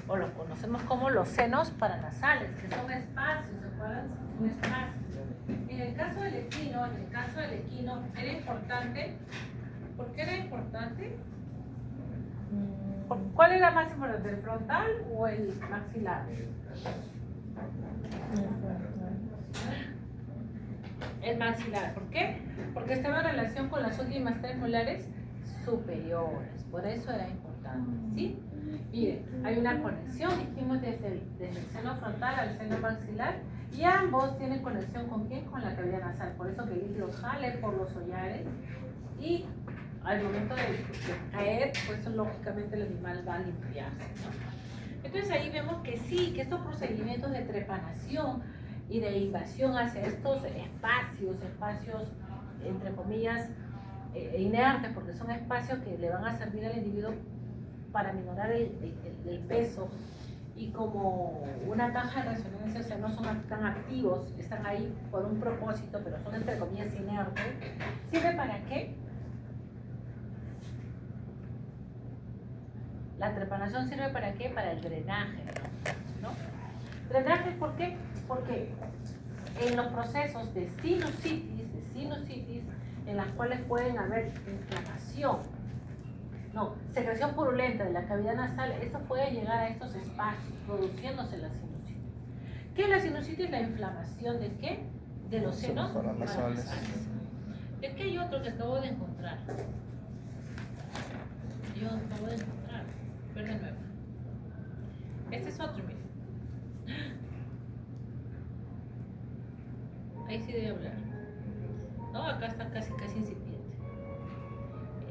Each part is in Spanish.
o lo conocemos como los senos paranasales, que son espacios, ¿se acuerdan? Son espacios. En el caso del equino, era importante. ¿Por qué era importante? ¿Cuál era más importante, el frontal o el maxilar? El maxilar, ¿por qué? Porque estaba en relación con las últimas tres molares superiores, por eso era importante, ¿sí? Miren, hay una conexión, dijimos, desde el seno frontal al seno maxilar, y ambos tienen conexión ¿con quién? Con la cavidad nasal, por eso que el líquido sale por los hollares y al momento de caer, pues lógicamente el animal va a limpiarse, ¿no? Entonces ahí vemos que sí, que estos procedimientos de trepanación y de invasión hacia estos espacios entre comillas inertes, porque son espacios que le van a servir al individuo para minorar el peso, y como una caja de resonancia, o sea, no son tan activos, están ahí por un propósito, pero son entre comillas inertes. ¿Sirve para qué? La trepanación sirve para qué? Para el drenaje, ¿no? ¿Drenaje por qué? Porque en los procesos de sinusitis, en las cuales pueden haber inflamación, secreción purulenta de la cavidad nasal, esto puede llegar a estos espacios, produciéndose la sinusitis. ¿Qué es la sinusitis? La inflamación ¿de qué? De los senos paranasales. Y aquí hay otro que acabo de encontrar. Ver de nuevo. Este es otro, miren. Ahí sí debe hablar. No, acá está casi incipiente.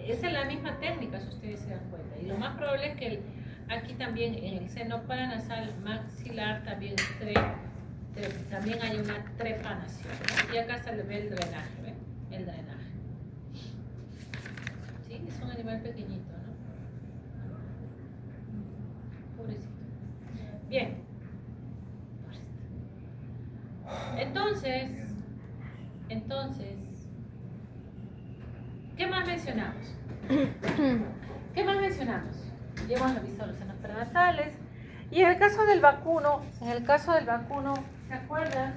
Esa es la misma técnica, si ustedes se dan cuenta. Y lo más probable es que aquí también, en el seno paranasal maxilar, también hay una trepanación, ¿no? Y acá se le ve el drenaje, ¿ven? El drenaje. Sí, es un animal pequeñito, ¿no? Pobrecito. Bien. Entonces, ¿qué más mencionamos? Ya hemos visto los senos paranasales. Y en el caso del vacuno, ¿se acuerdan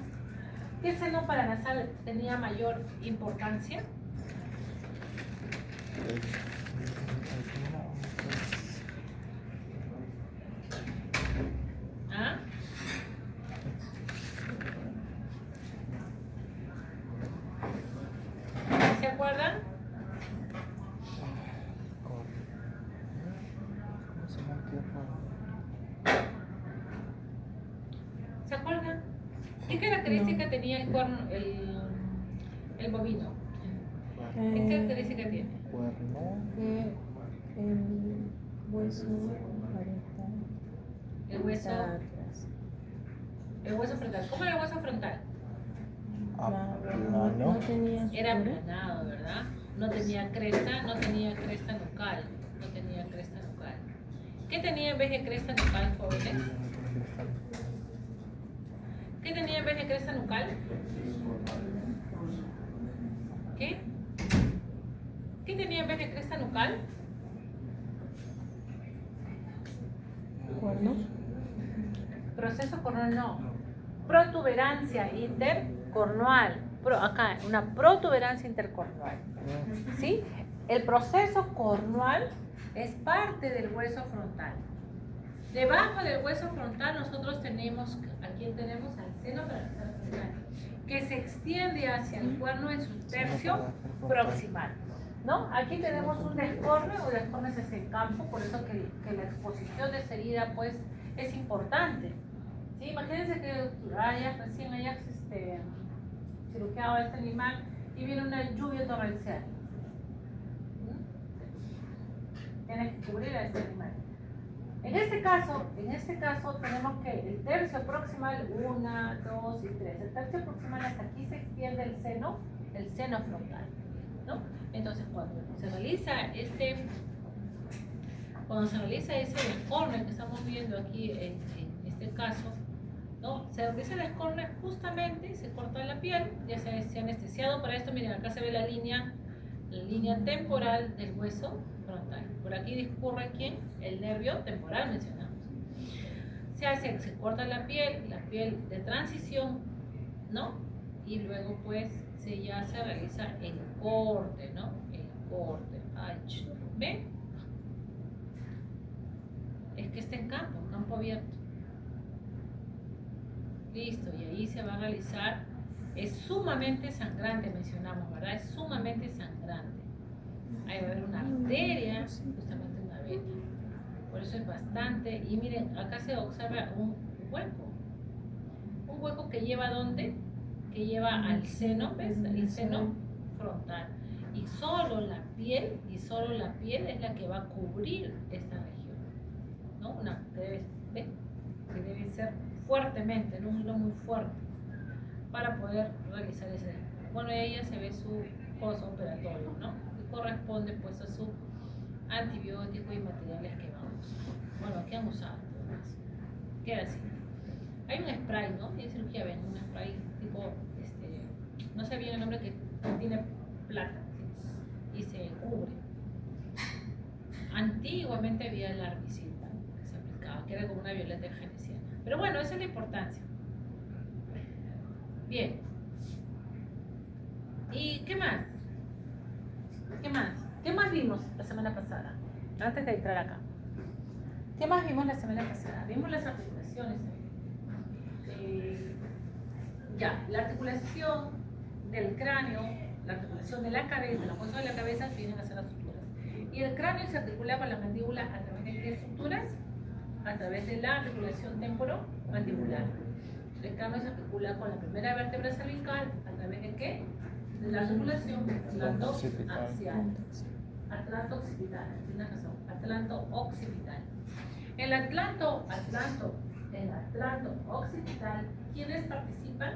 qué seno paranasal tenía mayor importancia? ¿Ah? ¿Se acuerdan? ¿Se acuerdan? ¿Qué característica tenía el cuerno, el bovino? ¿Qué característica tiene? El hueso parietal. El hueso. El hueso frontal. ¿Cómo era el hueso frontal? No tenía. Era aplanado, ¿verdad? No tenía cresta nucal. ¿Qué tenía en vez de cresta nucal, jóvenes? ¿Qué tenía en vez de cresta nucal? ¿Qué? ¿Qué tenía en vez de cresta nucal? ¿Cuernos? Proceso cornual no. Protuberancia intercornual. Acá, una protuberancia intercornual. ¿Sí? El proceso cornual es parte del hueso frontal. Debajo del hueso frontal nosotros tenemos, aquí tenemos al seno paranasal frontal, que se extiende hacia el cuerno en su tercio proximal, ¿no? Aquí tenemos un descorne, o descorne es el campo, por eso que la exposición de esa herida pues es importante. ¿Sí? Imagínense que recién hayas cirugiado a este animal y viene una lluvia torrencial. Tienes que cubrir a este animal. En este caso tenemos que el tercio proximal, 1, 2 y 3. El tercio proximal hasta aquí se extiende el seno frontal, ¿no? Entonces cuando se realiza ese descorne que estamos viendo aquí en este caso, ¿no? Se realiza el descorne justamente, se corta la piel, ya se ha anestesiado para esto. Miren, acá se ve la línea temporal del hueso frontal. Por aquí discurre ¿quién? El nervio temporal mencionamos. se corta la piel de transición, ¿no? Y luego pues ya se realiza el corte, ¿no? El corte. Ay, ¿ven? Es que está en campo abierto. Listo, y ahí se va a realizar. Es sumamente sangrante, mencionamos, ¿verdad? Es sumamente sangrante. Ahí va a haber una arteria, justamente una vena. Por eso es bastante. Y miren, acá se observa un hueco. Un hueco que lleva ¿a dónde? Que lleva al seno, ¿ves? El seno frontal. Y solo la piel es la que va a cubrir esta región, ¿no? Una que debe, ¿ves? Que debe ser fuertemente, en un hilo muy fuerte, para poder realizar ese. Bueno, ella se ve su postoperatorio, ¿no? Que corresponde pues a su antibiótico y materiales que vamos. Bueno, que han usado, además. Queda así. Hay un spray, ¿no? En cirugía ven un spray tipo, no sé bien el nombre, que tiene plata, ¿sí? Y se cubre. Antiguamente había el herbicida que se aplicaba, que era como una violeta genesiana. Pero bueno, esa es la importancia. Bien. ¿Y qué más? ¿Qué más? ¿Qué más vimos la semana pasada? Antes de entrar acá. ¿Qué más vimos la semana pasada? Vimos las articulaciones. Ya, la articulación del cráneo, la articulación de la cabeza, la hueso de la cabeza vienen a ser las estructuras. Y el cráneo se articula con la mandíbula a través de qué estructuras? A través de la articulación temporomandibular. El cráneo se articula con la primera vértebra cervical, ¿a través de qué? De la articulación atlanto-axial. Atlanto-occipital, tienes razón, atlanto-occipital. El atlanto-occipital, ¿quiénes participan?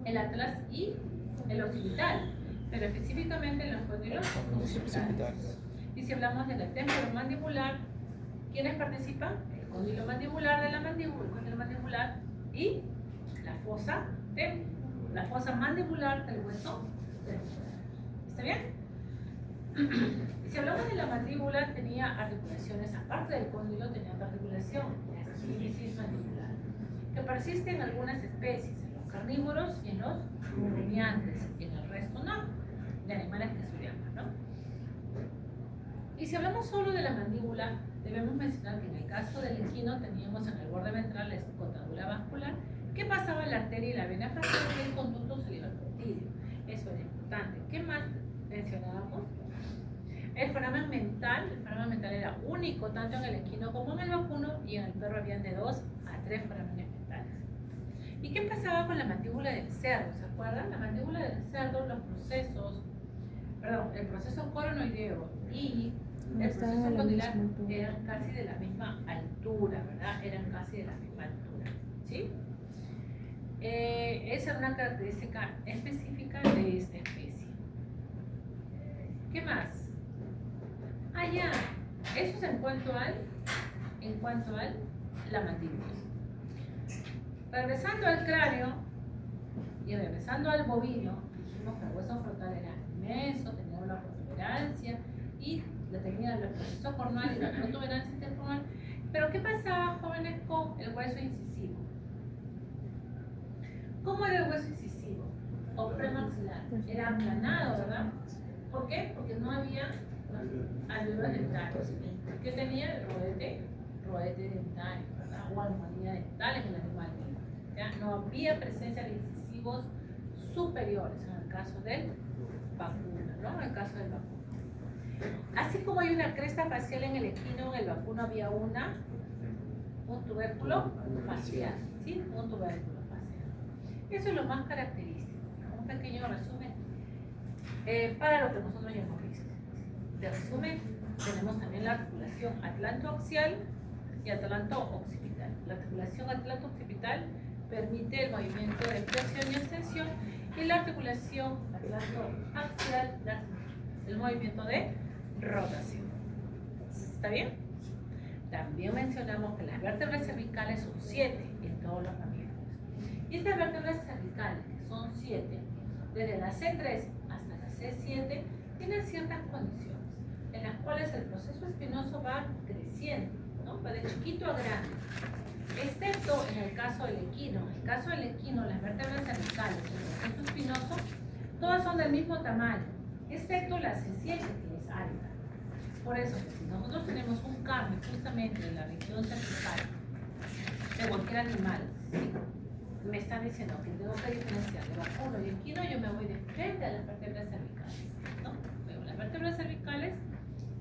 El atlas y el occipital, pero específicamente en los cóndilos occipitales. Y si hablamos de la temporomandibular, ¿quiénes participan? El cóndilo mandibular de la mandíbula, el cóndilo mandibular y la fosa mandibular del hueso. ¿Está bien? Y si hablamos de la mandíbula, tenía articulaciones, aparte del cóndilo, tenía otra articulación, la sínfisis mandibular, que persiste en algunas especies, en los carnívoros y en los rumiantes, y en el resto no, de animales que estudiamos, ¿no? Y si hablamos solo de la mandíbula, debemos mencionar que en el caso del equino teníamos en el borde ventral la escotadura vascular, que pasaba la arteria y la vena facial y el conducto salival-potidio. Eso era importante. ¿Qué más mencionábamos? El foramen mental era único tanto en el equino como en el vacuno, y en el perro habían de 2 a 3 forámenes mentales. ¿Y qué pasaba con la mandíbula del cerdo? ¿Se acuerdan? La mandíbula del cerdo, el proceso coronoideo y el proceso condilar eran casi de la misma altura, ¿verdad? Eran casi de la misma altura, ¿sí? Esa es una característica específica de esta especie. ¿Qué más? Ya, eso es en cuanto al la mandíbula. Regresando al cráneo y regresando al bovino, dijimos que el hueso frontal era inmenso, tenía una protuberancia y tenía el proceso cornual y la protuberancia intercornual. Pero ¿qué pasaba, jóvenes, con el hueso incisivo? ¿Cómo era el hueso incisivo? O premaxilar. Era aplanado, ¿verdad? ¿Por qué? Porque no había alveolos dentarios. ¿Qué tenía? El rodete dentario, ¿verdad? O almohadilla dental en el animal. ¿Ya? No había presencia de incisivos superiores en el caso del vacuno, ¿no? En el caso del vacuno. Así como hay una cresta facial en el equino, en el vacuno había un tubérculo facial, ¿sí? Un tubérculo facial. Eso es lo más característico, ¿no? Un pequeño resumen para lo que nosotros ya hemos visto. De resumen, tenemos también la articulación atlanto-axial y atlanto-occipital. La articulación atlanto-occipital permite el movimiento de flexión y extensión, y la articulación atlanto-axial, el movimiento de rotación. ¿Está bien? También mencionamos que las vértebras cervicales son 7 en todos los mamíferos. Y estas vértebras cervicales, que son 7, desde la C3 hasta la C7, tienen ciertas condiciones en las cuales el proceso espinoso va creciendo, ¿no? Va de chiquito a grande. Excepto en el caso del equino. En el caso del equino, las vértebras cervicales, el hueso espinoso, todas son del mismo tamaño, excepto la C7, que es alta. Por eso, si nosotros tenemos un cambio justamente en la región cervical de cualquier animal, ¿sí? Me están diciendo que tengo que diferenciar de vacuno y equino, yo me voy de frente a las vértebras cervicales, ¿no? Veo las vértebras cervicales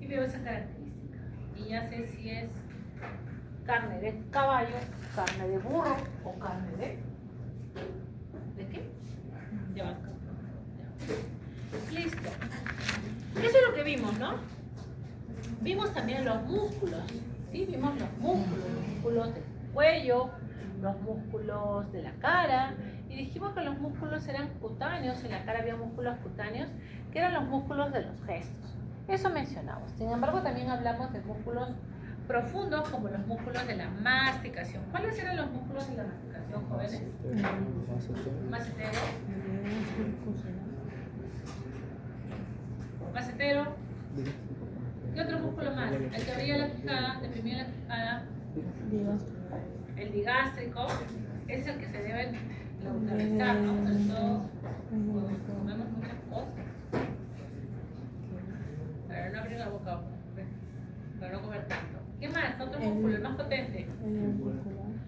y veo esa característica. Y ya sé si es carne de caballo, carne de burro o carne ¿de qué? De vaca. Listo. Eso es lo que vimos, ¿no? Vimos también los músculos, ¿sí? Vimos los músculos del cuello, los músculos de la cara, y dijimos que los músculos eran cutáneos, en la cara había músculos cutáneos, que eran los músculos de los gestos. Eso mencionamos. Sin embargo, también hablamos de músculos profundos, como los músculos de la masticación. ¿Cuáles eran los músculos de la masticación, jóvenes? Macetero. Macetero. ¿Qué otro músculo más? El que abría la quijada, deprimía la quijada. El digástrico es el que se debe neutralizar, ¿no? Sobre todo cuando comemos muchas cosas. Para no abrir la boca, para no comer tanto. ¿Qué más? Otro músculo, el más potente.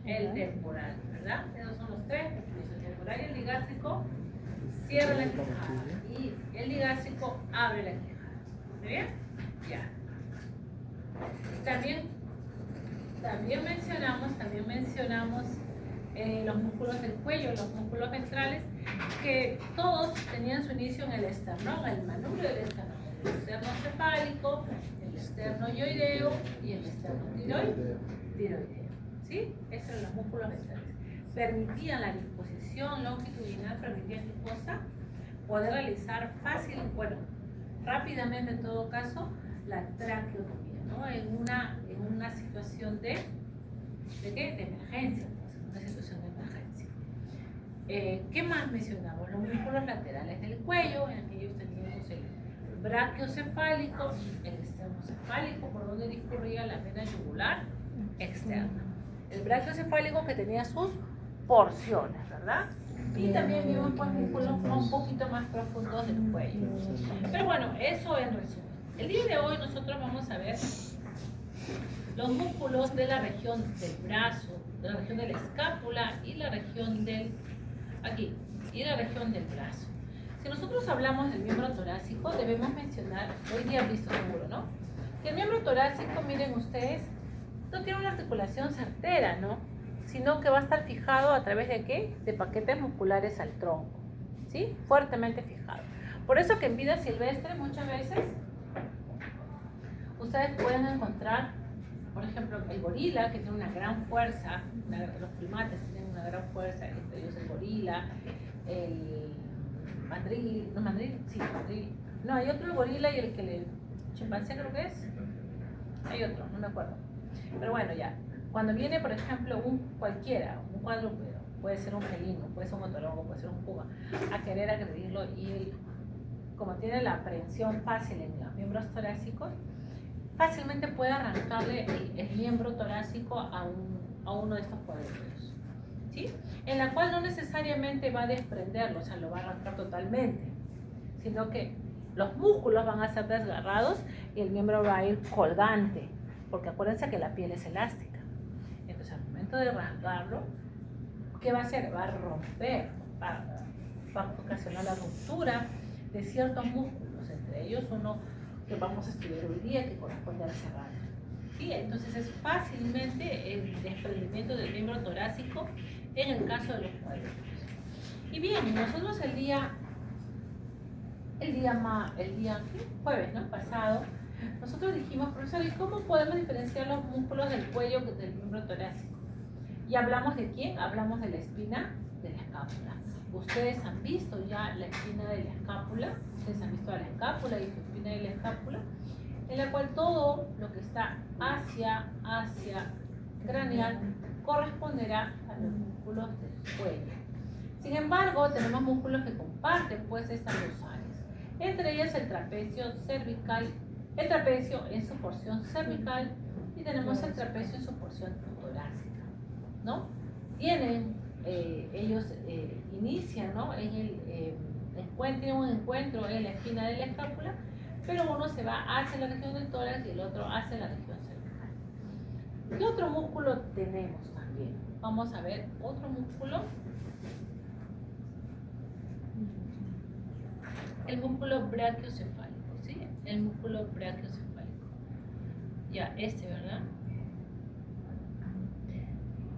El temporal, ¿verdad? Esos son los tres músculos. El temporal y el digástrico cierra la quijada. Y el digástrico abre la quijada. ¿Está bien? Ya. También mencionamos los músculos del cuello, los músculos ventrales, que todos tenían su inicio en el esternón, el manubrio del esternón, el esternocefálico, el esternoioideo y el esternotiroideo. ¿Sí? Esos eran los músculos ventrales. Permitían la disposición longitudinal, permitían qué cosa, poder realizar rápidamente en todo caso, la traqueotomía, ¿no? En una situación de qué? De emergencia, pues, en una situación de emergencia. ¿Qué más mencionamos? Los músculos laterales del cuello, en ellos teníamos el brachiocefálico, el esternocefálico, por donde discurría la vena yugular externa. El brachiocefálico que tenía sus porciones, ¿verdad? Y también vimos pues, músculos un poquito más profundos del cuello. Pero bueno, eso en resumen. El día de hoy nosotros vamos a ver los músculos de la región del brazo, de la región de la escápula y la región del brazo. Si nosotros hablamos del miembro torácico, debemos mencionar, hoy día han visto seguro, ¿no? Que el miembro torácico, miren ustedes, no tiene una articulación certera, ¿no? Sino que va a estar fijado a través de ¿qué? De paquetes musculares al tronco, ¿sí? Fuertemente fijado. Por eso que en vida silvestre muchas veces ustedes pueden encontrar, por ejemplo, el gorila, que tiene una gran fuerza, los primates tienen una gran fuerza, entre ellos el gorila, el mandril, no, hay otro gorila y el chimpancé creo que es, hay otro, no me acuerdo, pero bueno, ya, cuando viene, por ejemplo, un cuadrúpedo, puede ser un felino, puede ser un otorongo, puede ser un puma, a querer agredirlo, y él, como tiene la aprehensión fácil en los miembros torácicos, fácilmente puede arrancarle el miembro torácico a uno de estos cuadrúpedos, ¿sí? En la cual no necesariamente va a desprenderlo, o sea, lo va a arrancar totalmente, sino que los músculos van a ser desgarrados y el miembro va a ir colgante, porque acuérdense que la piel es elástica. Entonces, al momento de rasgarlo, ¿qué va a hacer? Va a romper, va a ocasionar la ruptura de ciertos músculos, entre ellos uno que vamos a estudiar hoy día, que corresponde al serrano. ¿Sí? Entonces es fácilmente el desprendimiento del miembro torácico en el caso de los cuadrúpedos. Y bien, nosotros el día jueves, ¿no? Pasado, nosotros dijimos, profesor, ¿y cómo podemos diferenciar los músculos del cuello del miembro torácico? Y hablamos de quién? Hablamos de la espina de la escápula. Ustedes han visto ya la espina de la escápula, ustedes han visto la escápula y su espina de la escápula, en la cual todo lo que está hacia craneal corresponderá a los músculos del cuello. Sin embargo, tenemos músculos que comparten pues estas dos áreas, entre ellas el trapecio cervical, el trapecio en su porción cervical y tenemos el trapecio en su porción torácica, ¿no? Tienen, ellos inician, ¿no? En el tienen un encuentro en la esquina de la escápula, pero uno se va hacia la región del tórax y el otro hacia la región cervical. ¿Qué otro músculo tenemos también? Vamos a ver otro músculo. El músculo brachiocefálico, ¿sí? El músculo brachiocefálico. Ya, ¿verdad?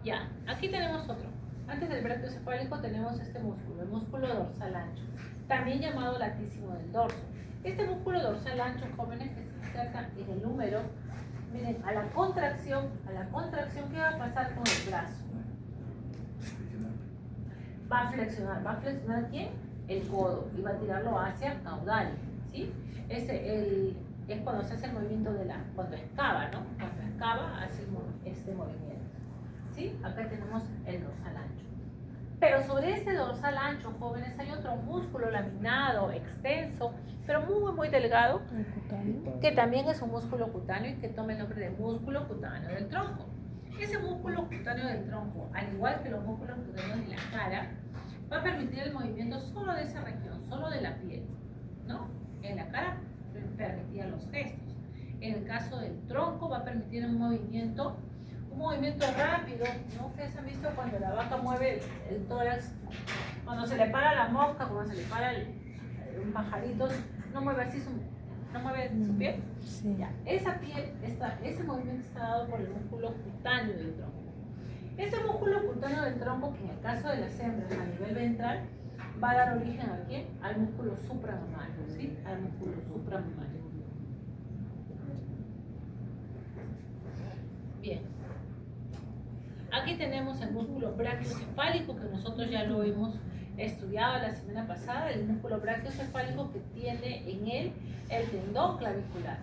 Ya, aquí tenemos otro. Antes del brachiocefálico tenemos este músculo, el músculo dorsal ancho, también llamado latísimo del dorso. Este músculo dorsal ancho, jóvenes, que se inserta en el húmero, miren, a la contracción, ¿qué va a pasar con el brazo? Va a flexionar ¿quién? El codo, y va a tirarlo hacia caudal, ¿sí? Es cuando se hace el movimiento cuando excava, ¿no? Cuando excava hace este movimiento, ¿sí? Acá tenemos el dorsal ancho. Pero sobre este dorsal ancho, jóvenes, hay otro músculo laminado, extenso, pero muy, muy delgado, que también es un músculo cutáneo y que toma el nombre de músculo cutáneo del tronco. Ese músculo cutáneo del tronco, al igual que los músculos cutáneos de la cara, va a permitir el movimiento solo de esa región, solo de la piel, ¿no? En la cara permitía los gestos. En el caso del tronco va a permitir un movimiento rápido, ¿no? Ustedes han visto cuando la vaca mueve el tórax, cuando se le para la mosca, cuando se le para un pajarito, no mueve así no mueve su piel. Sí. Ya, esa piel, ese movimiento está dado por el músculo cutáneo del tronco. Ese músculo cutáneo del tronco, que en el caso de las hembras a nivel ventral, va a dar origen ¿a quién? Al músculo supramamario, ¿sí? Al músculo supramamario. Bien. Aquí tenemos el músculo brachiocefálico, que nosotros ya lo hemos estudiado la semana pasada, el músculo brachiocefálico que tiene en él el tendón clavicular,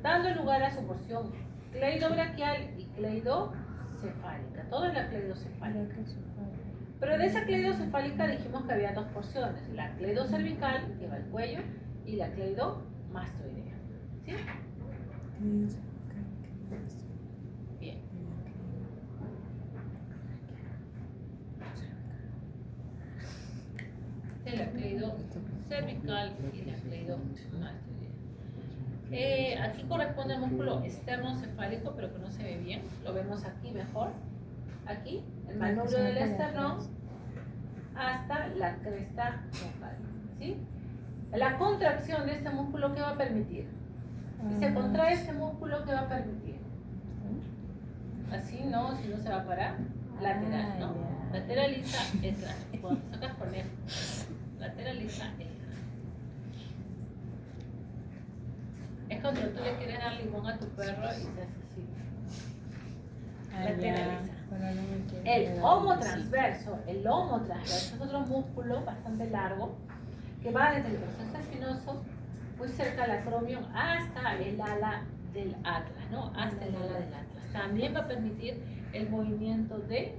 dando lugar a su porción cleidobraquial y cleidocefálica. Todo es la cleidocefálica. Pero de esa cleidocefálica dijimos que había dos porciones, la cleidocervical, que va al cuello, y la cleidomastoidea. ¿Sí? Bien. La cleidocervical y la cleidomastoidea. Aquí corresponde al músculo esternocefálico, pero que no se ve bien. Lo vemos aquí mejor. Aquí, el manubrio del esternón hasta la cresta vocal, ¿sí? La contracción de este músculo, ¿qué va a permitir? Si se contrae este músculo, ¿qué va a permitir? Así no, si no se va a parar. Lateral, ¿no? Lateraliza el cráneo. Cuando sacas con él, lateraliza el cráneo. Es cuando tú le quieres dar limón a tu perro y se hace así. Lateraliza. El lomo transverso es otro músculo bastante largo que va desde el proceso espinoso, muy cerca del acromion, hasta el ala del atlas, ¿no? Hasta el ala del atlas. También va a permitir el movimiento de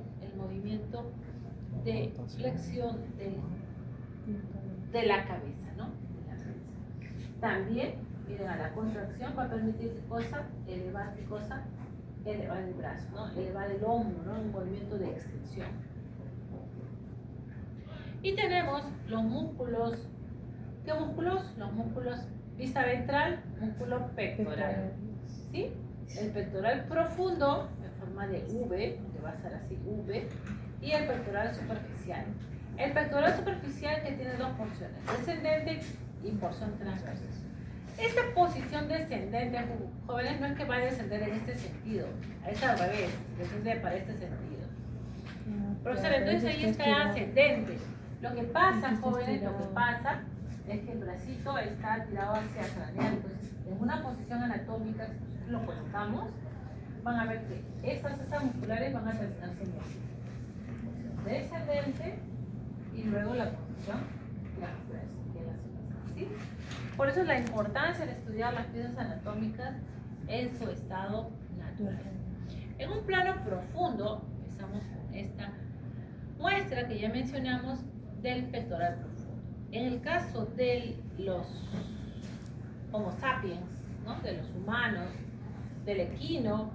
flexión de la cabeza, ¿no? De la cabeza. También, miren, a la contracción va a permitir elevar el brazo, ¿no? Elevar el hombro, ¿no? Un movimiento de extensión. Y tenemos los músculos. ¿Qué músculos? Los músculos vista ventral, músculo pectoral. ¿Sí? El pectoral profundo, en forma de V, que va a ser así, V, y el pectoral superficial. El pectoral superficial que tiene dos porciones, descendente y porción transversa. Esta posición descendente, jóvenes, no es que va a descender en este sentido, es al revés, desciende para este sentido. Profesor, entonces ahí está ascendente. Lo que pasa, jóvenes, es que el bracito está tirado hacia craneal. Entonces, en una posición anatómica, si nosotros lo colocamos, van a ver que estas musculares van a terminar siendo así. Posición descendente y luego la posición transversa, que es la ¿sí? Por eso la importancia de estudiar las piezas anatómicas en su estado natural. En un plano profundo, empezamos con esta muestra que ya mencionamos del pectoral profundo. En el caso de los Homo sapiens, ¿no? De los humanos, del equino,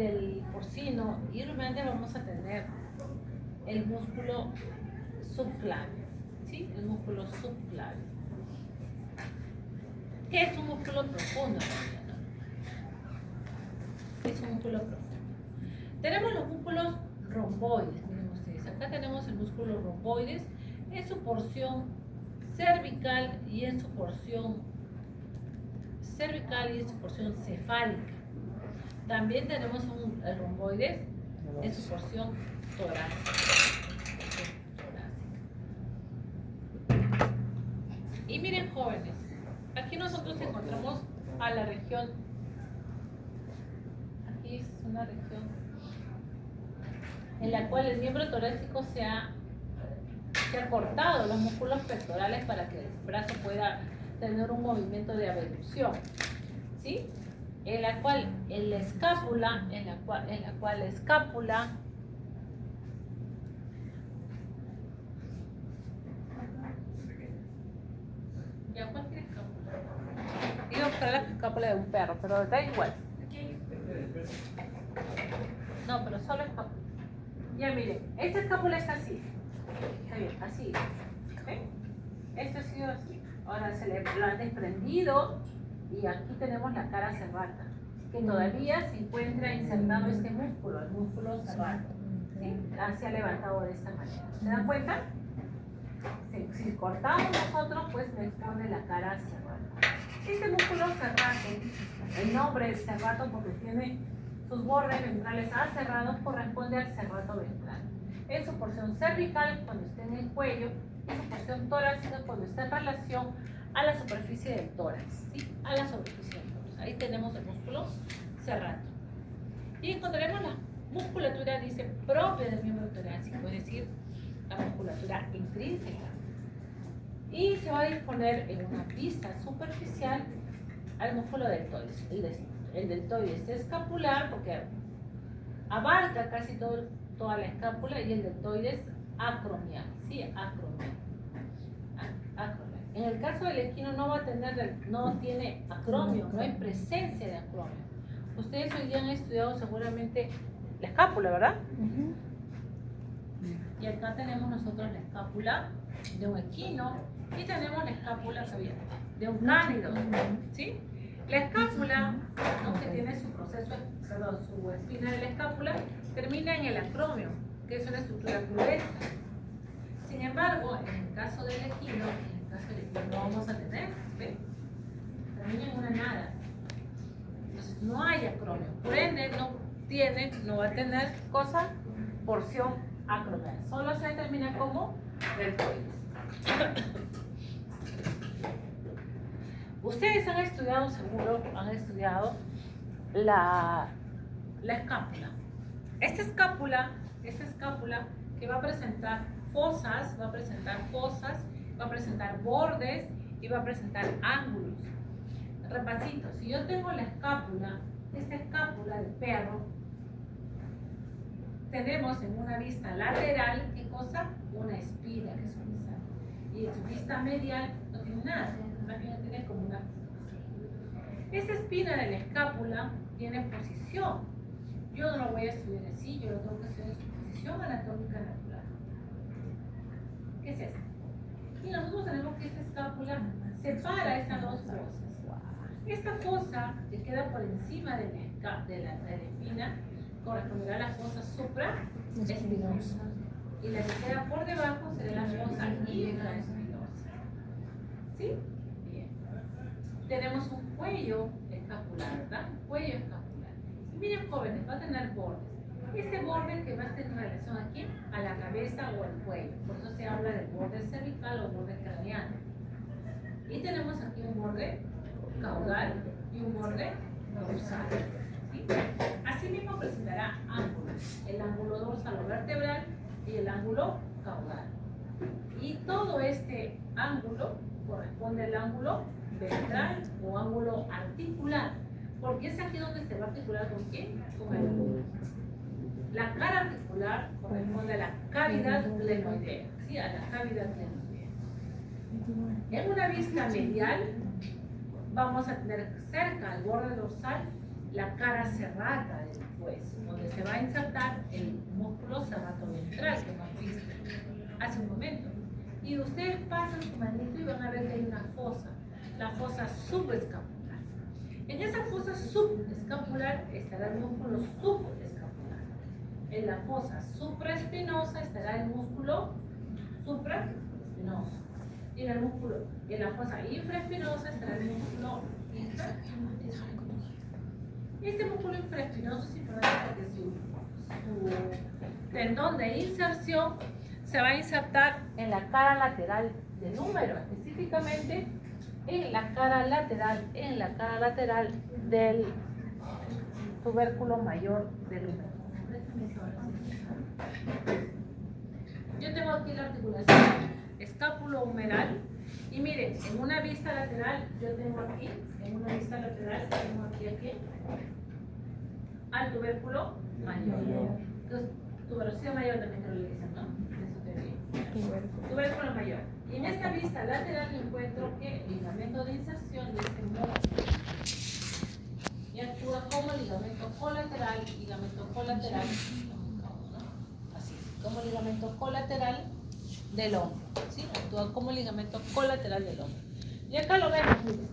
del porcino y realmente vamos a tener el músculo subclavio, ¿sí? El músculo subclavio. ¿Qué es un músculo profundo? Es un músculo profundo. Tenemos los músculos romboides, miren ustedes. Acá tenemos el músculo romboides en su porción cervical y en su porción cefálica. También tenemos el romboides en su porción torácica. Y miren, jóvenes, aquí nosotros encontramos a la región, aquí es una región en la cual el miembro torácico se ha cortado los músculos pectorales para que el brazo pueda tener un movimiento de abducción, ¿sí? En la cual la escápula, ya cualquier escápula. Iba a buscar la escápula de un perro, pero da igual. No, pero solo escápula. Ya miren, esta escápula está así. Está bien, así. ¿Okay? Esto ha sido así. Ahora lo han desprendido y aquí tenemos la cara serrata, que todavía se encuentra insertado este músculo, el músculo serrato. ¿Sí? Se ha levantado de esta manera. ¿Se dan cuenta? Si cortamos nosotros, pues me expone la cara serrata. Este músculo serrato, el nombre es serrato porque tiene sus bordes ventrales aserrados, corresponde al serrato ventral. En su porción cervical, cuando esté en el cuello, y su porción torácica, cuando está en relación a la superficie del tórax, ¿sí? A la superficie del tórax. Ahí tenemos el músculo serrato. Y encontraremos la musculatura, dice, propia del miembro torácico, es decir, la musculatura intrínseca. Y se va a disponer en una vista superficial al músculo deltoides. El deltoides escapular, porque abarca casi toda la escápula, y el deltoides acromial, ¿sí? Acromial. En el caso del equino no tiene acromio, no hay presencia de acromio. Ustedes hoy día han estudiado seguramente la escápula, ¿verdad? Y acá tenemos nosotros la escápula de un equino y tenemos la escápula de un cánido, ¿sí? La escápula, ¿no? Que tiene su proceso, su espina de la escápula, termina en el acromio, que es una estructura pubesca. Sin embargo, en el caso del equino, no vamos a tener, ¿ven? Termina en una nada. Entonces no hay acromio, por ende no va a tener porción acromial. Solo se determina como deltoides. Ustedes han estudiado, seguro, la escápula. Esta escápula que va a presentar fosas, va a presentar bordes y va a presentar ángulos. Repasito, si yo tengo la escápula, esta escápula de perro, tenemos en una vista lateral, ¿qué cosa? Una espina que es suavizada. Y en su vista medial no tiene nada, más bien tiene como una función. Esta espina de la escápula tiene posición. Yo no lo voy a estudiar así, yo lo tengo que estudiar en su posición anatómica natural. ¿Qué es esto? Y nosotros tenemos que esta escápula separa estas dos fosas. Esta fosa que queda por encima de la espina corresponderá a la fosa supraespinosa. Y la que queda por debajo será la fosa infraespinosa. ¿Sí? Bien. Tenemos un cuello escapular, ¿verdad? Un cuello escapular. Y miren, jóvenes, va a tener bordes. Este borde que va a estar en relación aquí a la cabeza o al cuello. Por eso se habla del borde cervical o borde craneano. Y tenemos aquí un borde caudal y un borde dorsal. ¿Sí? Asimismo presentará ángulos. El ángulo dorsal o vertebral y el ángulo caudal. Y todo este ángulo corresponde al ángulo ventral o ángulo articular. Porque es aquí donde se va a articular con quién? Con el ángulo. La cara articular corresponde a la cavidad glenoidea, ¿sí? A la cavidad glenoidea. En una vista medial vamos a tener cerca al borde dorsal la cara serrata hueso, donde se va a insertar el músculo cervatoventral que hemos visto hace un momento. Y ustedes pasan su manito y van a ver que hay una fosa, la fosa subescapular. En esa fosa subescapular estará el músculo subescapular. En la fosa supraespinosa estará el músculo supraespinoso. Y en la fosa infraespinosa estará el músculo infraespinoso. Este músculo infraespinoso es importante porque su tendón de inserción se va a insertar en la cara lateral del húmero, específicamente en la cara lateral del tubérculo mayor del húmero. Yo tengo aquí la articulación escápulo-humeral y miren, en una vista lateral yo tengo aquí, aquí al tubérculo mayor. Entonces, tubérculo mayor también te lo dicen, ¿no? Eso te digo. Tubérculo mayor. Y en esta vista lateral encuentro que el ligamento de inserción de este modo y actúa como ligamento colateral, así, como ligamento colateral del hombro, ¿sí? Actúa como ligamento colateral del hombro. Y acá lo vemos, miren.